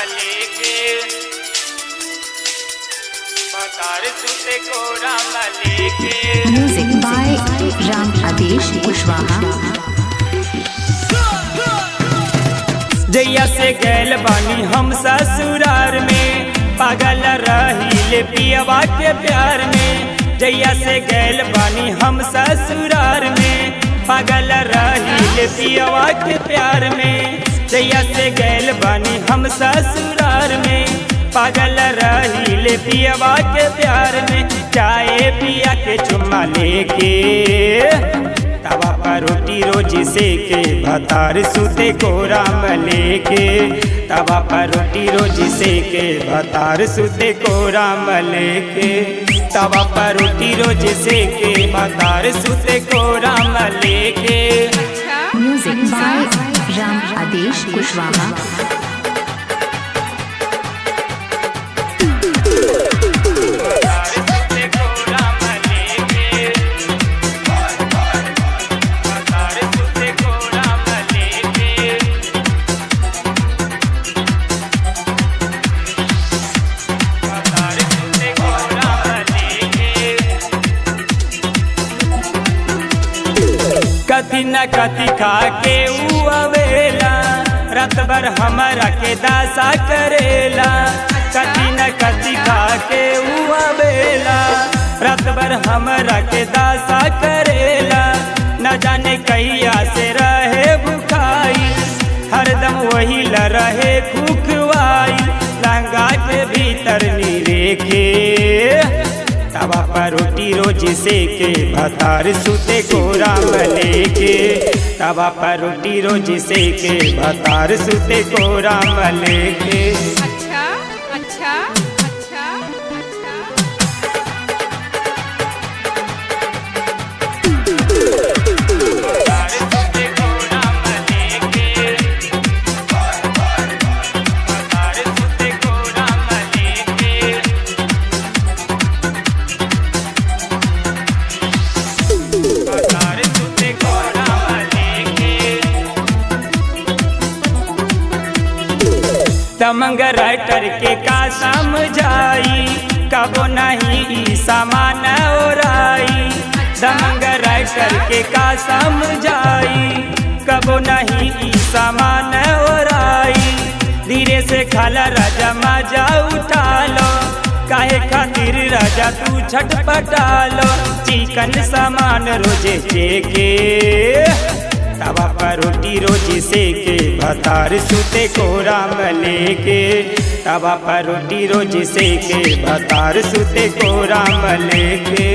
लेके बतार सुते कोरा लेके। म्यूजिक बाय राम आदेश कुशवाहा। जैया से गैल बानी हम ससुरार में, पागल रही पियवा के प्यार में। जैया से गैल बानी हम ससुरार में, पागल रही पियवा के प्यार में। जैया से गैल बानी हम ससुरार में, पागल रही पियवा के प्यार में। चाय पिया के चुम्मा लेके तवा पर रोटी रोज सेके, भतार सुते कोरा में लेके। तवा पर रोटी रोज सेके, भतार सुते कोरा में लेके। तवा पर रोटी रोज सेके, भतार सुते कोरा में लेके। म्यूजिक बाय राम आदेश कुशवाहा। कथी न कथी खा के ऊ अवेला, रात भर हमारा के दासा करेला। कथी न कथी खा के ऊ अवेला, रात भर हमारा के दासा करेला। न जाने कहिया से रहे भुखाई, हरदम वही ल रहे खुखवाई। लहंगा के भीतर नी रेखे, तवा पर रोटी रोज सेके, भतार सुते कोरा में लेके। तवा पर रोटी रोज सेके, भतार सुते कोरा में लेके। अच्छा अच्छा अच्छा अच्छा। दमंग राइटर के का समझाई, कबो नहीं ई सामान ओराई। दमंग राइटर के का समझाई, कबो नहीं ई सामान ओराई। धीरे से खाला राजा मजा उठा लो, काहे खातिर राजा तू छटपटा लो। चिकन सामान रोजे चेके, तवा पर रोटी रोज सेके, भतार सुते कोरा में लेके। तवा पर रोटी रोज सेके, भतार सुते कोरा में लेके।